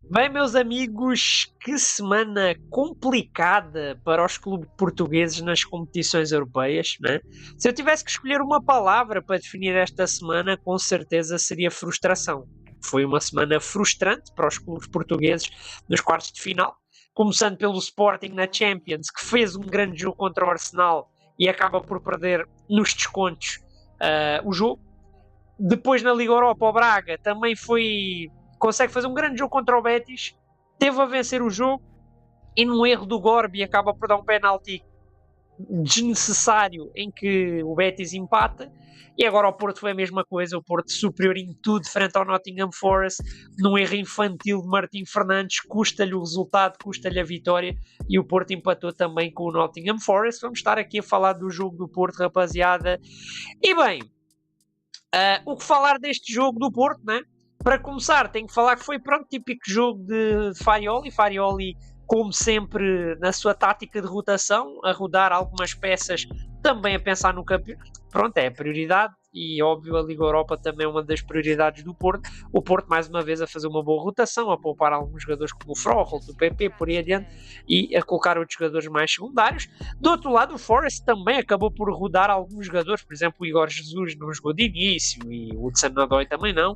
Bem, meus amigos, que semana complicada para os clubes portugueses nas competições europeias, né? Se eu tivesse que escolher uma palavra para definir esta semana, com certeza seria frustração. Foi uma semana frustrante para os clubes portugueses nos quartos de final, começando pelo Sporting na Champions, que fez um grande jogo contra o Arsenal e acaba por perder nos descontos o jogo. Depois na Liga Europa, o Braga também consegue fazer um grande jogo contra o Betis, teve a vencer o jogo e num erro do Gorbi acaba por dar um penalti desnecessário em que o Betis empata. E agora o Porto foi a mesma coisa, o Porto superior em tudo frente ao Nottingham Forest, num erro infantil de Martim Fernandes, custa-lhe o resultado, custa-lhe a vitória, e o Porto empatou também com o Nottingham Forest. Vamos estar aqui a falar do jogo do Porto, rapaziada. E bem, o que falar deste jogo do Porto, né? Para começar, tenho que falar que foi, pronto, típico jogo de Farioli. Farioli, como sempre, na sua tática de rotação, a rodar algumas peças, também a pensar no campeonato. Pronto, é a prioridade e, óbvio, a Liga Europa também é uma das prioridades do Porto. O Porto, mais uma vez, a fazer uma boa rotação, a poupar alguns jogadores como o Froholt, o PP, por aí adiante, e a colocar outros jogadores mais secundários. Do outro lado, o Forest também acabou por rodar alguns jogadores, por exemplo, o Igor Jesus não jogou de início e o Hudson Odoi também não.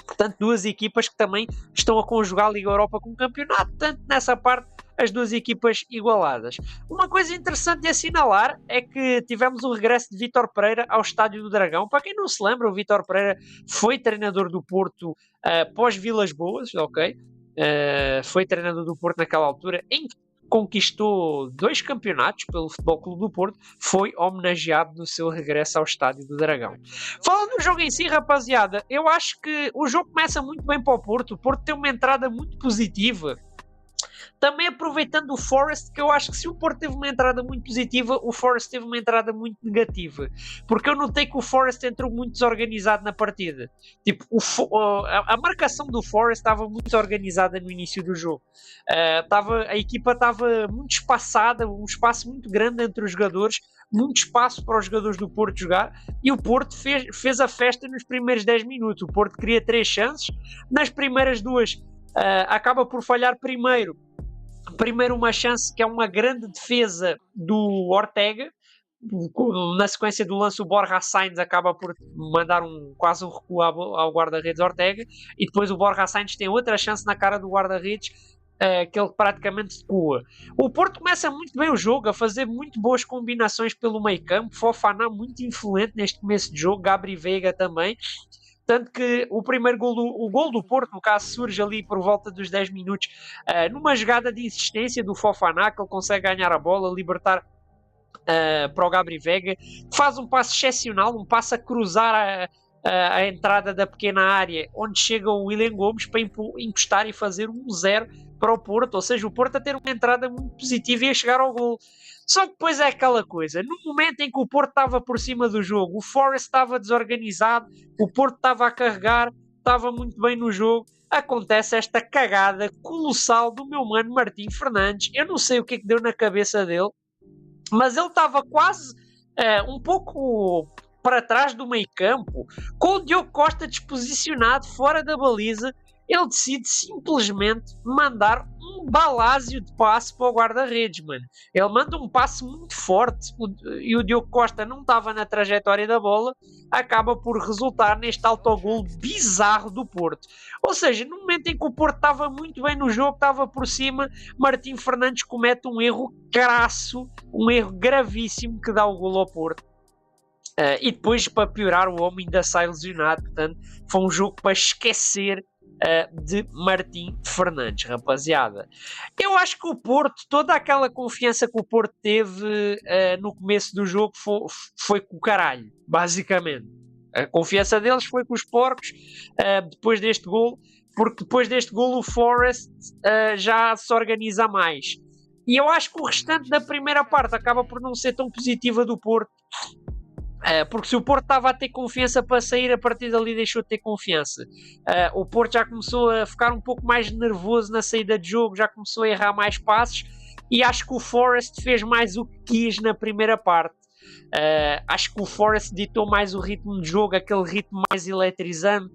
Portanto, duas equipas que também estão a conjugar a Liga Europa com o campeonato, tanto nessa parte as duas equipas igualadas. Uma coisa interessante de assinalar é que tivemos o regresso de Vítor Pereira ao Estádio do Dragão. Para quem não se lembra, o Vítor Pereira foi treinador do Porto pós Vilas Boas, ok? Foi treinador do Porto naquela altura, em que conquistou 2 campeonatos pelo Futebol Clube do Porto, foi homenageado no seu regresso ao Estádio do Dragão. Falando do jogo em si, rapaziada, eu acho que o jogo começa muito bem para o Porto. O Porto tem uma entrada muito positiva. Também aproveitando o Forest, que eu acho que se o Porto teve uma entrada muito positiva, o Forest teve uma entrada muito negativa. Porque eu notei que o Forest entrou muito desorganizado na partida. Tipo, a marcação do Forest estava muito desorganizada no início do jogo. A equipa estava muito espaçada, um espaço muito grande entre os jogadores, muito espaço para os jogadores do Porto jogar, e o Porto fez a festa nos primeiros 10 minutos. O Porto cria 3 chances, nas primeiras duas acaba por falhar primeiro uma chance que é uma grande defesa do Ortega. Na sequência do lance, o Borja Sainz acaba por mandar quase um recuo ao guarda-redes Ortega, e depois o Borja Sainz tem outra chance na cara do guarda-redes, que ele praticamente recua. O Porto começa muito bem o jogo, a fazer muito boas combinações pelo meio campo. Fofana muito influente neste começo de jogo, Gabri Veiga também. Tanto que o primeiro o gol do Porto, no caso, surge ali por volta dos 10 minutos, numa jogada de insistência do Fofana, que ele consegue ganhar a bola, libertar para o Gabri Veiga, faz um passo excepcional, um passo a cruzar a entrada da pequena área, onde chega o William Gomes para encostar e fazer 1-0 para o Porto. Ou seja, o Porto a ter uma entrada muito positiva e a chegar ao gol. Só que depois é aquela coisa, no momento em que o Porto estava por cima do jogo, o Forest estava desorganizado, o Porto estava a carregar, estava muito bem no jogo, acontece esta cagada colossal do meu mano Martim Fernandes. Eu não sei o que é que deu na cabeça dele, mas ele estava quase um pouco para trás do meio campo, com o Diogo Costa desposicionado fora da baliza. Ele decide simplesmente mandar um balásio de passe para o guarda-redes, mano. Ele manda um passe muito forte e o Diogo Costa não estava na trajetória da bola, acaba por resultar neste autogol bizarro do Porto. Ou seja, no momento em que o Porto estava muito bem no jogo, estava por cima, Martim Fernandes comete um erro crasso, um erro gravíssimo que dá o golo ao Porto. E depois, para piorar, o homem ainda sai lesionado. Portanto, foi um jogo para esquecer de Martim Fernandes, rapaziada. Eu acho que o Porto, toda aquela confiança que o Porto teve no começo do jogo foi com o caralho, basicamente. A confiança deles foi com os porcos depois deste gol, porque depois deste gol o Forest já se organiza mais. E eu acho que o restante da primeira parte acaba por não ser tão positiva do Porto. Porque se o Porto estava a ter confiança para sair, a partir dali deixou de ter confiança. O Porto já começou a ficar um pouco mais nervoso na saída de jogo, já começou a errar mais passes, e acho que o Forest fez mais o que quis na primeira parte. Acho que o Forest ditou mais o ritmo de jogo, aquele ritmo mais eletrizante,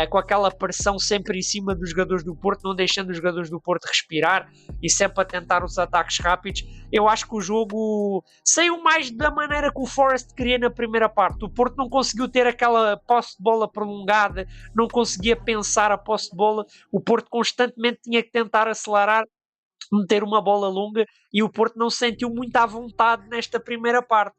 com aquela pressão sempre em cima dos jogadores do Porto, não deixando os jogadores do Porto respirar e sempre a tentar os ataques rápidos. Eu acho que o jogo saiu mais da maneira que o Forest queria na primeira parte. O Porto não conseguiu ter aquela posse de bola prolongada, não conseguia pensar a posse de bola. O Porto constantemente tinha que tentar acelerar, meter uma bola longa, e o Porto não se sentiu muito à vontade nesta primeira parte.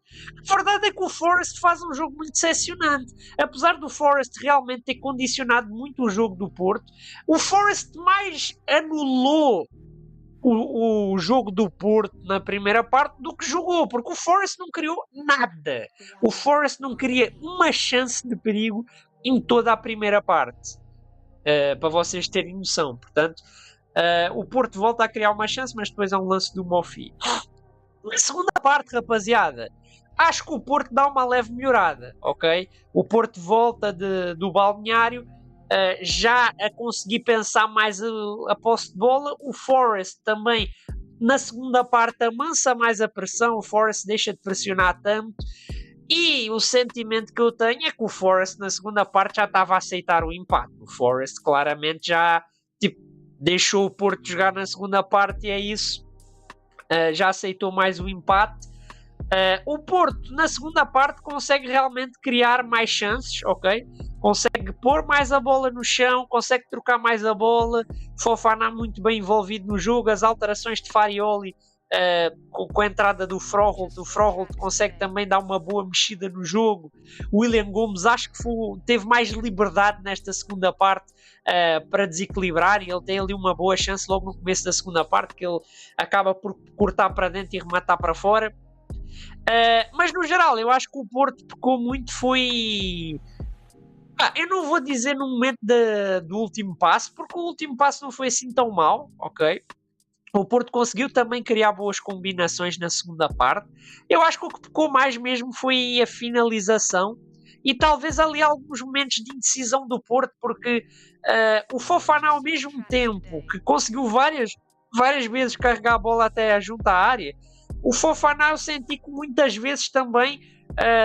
A verdade é que o Forest faz um jogo muito decepcionante. Apesar do Forest realmente ter condicionado muito o jogo do Porto, o Forest mais anulou o jogo do Porto na primeira parte do que jogou, porque o Forest não criou nada. O Forest não cria uma chance de perigo em toda a primeira parte, para vocês terem noção. Portanto, o Porto volta a criar uma chance, mas depois é um lance do Mofi. Na segunda parte, rapaziada, acho que o Porto dá uma leve melhorada, ok? O Porto volta do balneário, já a conseguir pensar mais a posse de bola. O Forest também, na segunda parte, amansa mais a pressão. O Forest deixa de pressionar tanto. E o sentimento que eu tenho é que o Forest na segunda parte já estava a aceitar o empate. O Forest claramente já deixou o Porto jogar na segunda parte, e é isso. Já aceitou mais o empate. O Porto na segunda parte consegue realmente criar mais chances, ok? Consegue pôr mais a bola no chão, consegue trocar mais a bola. Fofana muito bem envolvido no jogo. As alterações de Farioli, com a entrada do Froholt consegue também dar uma boa mexida no jogo. O William Gomes acho que teve mais liberdade nesta segunda parte para desequilibrar, e ele tem ali uma boa chance logo no começo da segunda parte, que ele acaba por cortar para dentro e rematar para fora. Mas no geral eu acho que o Porto pecou muito. Eu não vou dizer no momento do último passo, porque o último passo não foi assim tão mau, ok? O Porto conseguiu também criar boas combinações na segunda parte. Eu acho que o que pecou mais mesmo foi a finalização, e talvez ali alguns momentos de indecisão do Porto, porque o Fofana, ao mesmo tempo que conseguiu várias vezes carregar a bola até a junta à área, o Fofana eu senti que muitas vezes também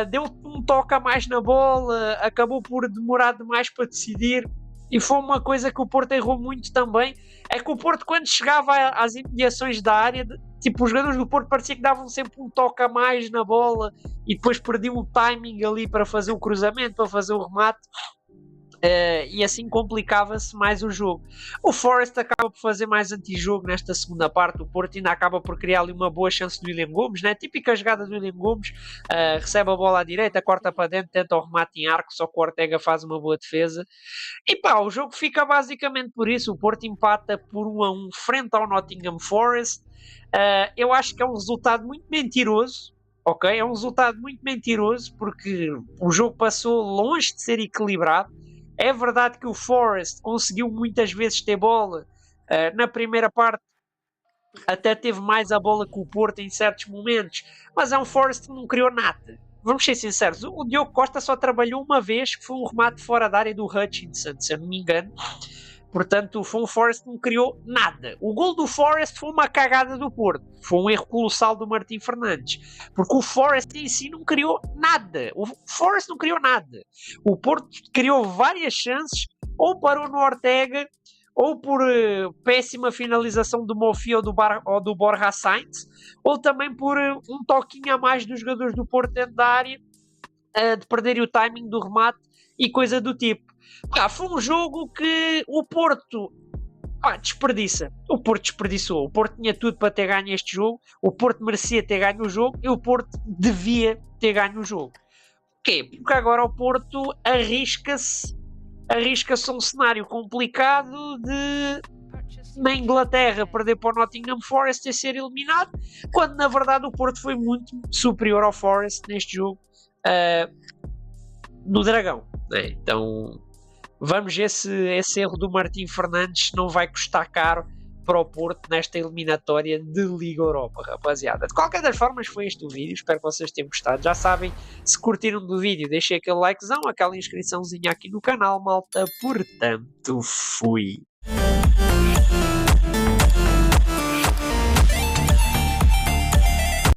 deu um toque a mais na bola, acabou por demorar demais para decidir. E foi uma coisa que o Porto errou muito também, é que o Porto, quando chegava às imediações da área, os jogadores do Porto parecia que davam sempre um toque a mais na bola e depois perdiam o timing ali para fazer o cruzamento, para fazer o remate. E assim complicava-se mais o jogo. O Forest acaba por fazer mais antijogo nesta segunda parte. O Porto ainda acaba por criar ali uma boa chance do William Gomes, né? Típica jogada do William Gomes, recebe a bola à direita, corta para dentro, tenta o remate em arco, só que o Ortega faz uma boa defesa. E o jogo fica basicamente por isso. O Porto empata por 1-1 frente ao Nottingham Forest. Eu acho que é um resultado muito mentiroso. Ok, é um resultado muito mentiroso, porque o jogo passou longe de ser equilibrado. É verdade que o Forest conseguiu muitas vezes ter bola. Na primeira parte até teve mais a bola que o Porto em certos momentos, mas é um Forest que não criou nada. Vamos ser sinceros, o Diogo Costa só trabalhou uma vez, que foi um remate fora da área do Hutchinson, se eu não me engano. Portanto, foi um Forest que não criou nada. O gol do Forest foi uma cagada do Porto. Foi um erro colossal do Martim Fernandes. Porque o Forest em si não criou nada. O Forest não criou nada. O Porto criou várias chances, ou parou no Ortega, ou por péssima finalização do Mofi ou do Borja Sainz, ou também por um toquinho a mais dos jogadores do Porto dentro da área, de perderem o timing do remate e coisa do tipo. Foi um jogo que o Porto desperdiça. O Porto desperdiçou. O Porto tinha tudo para ter ganho este jogo. O Porto merecia ter ganho o jogo e o Porto devia ter ganho o jogo. Porquê? Porque agora o Porto arrisca-se um cenário complicado de, na Inglaterra, perder para o Nottingham Forest e ser eliminado, quando na verdade o Porto foi muito superior ao Forest neste jogo, no Dragão. Então vamos ver se esse erro do Martim Fernandes não vai custar caro para o Porto nesta eliminatória de Liga Europa, rapaziada. De qualquer das formas, foi este o vídeo. Espero que vocês tenham gostado. Já sabem, se curtiram do vídeo, deixem aquele likezão, aquela inscriçãozinha aqui no canal, malta. Portanto, fui.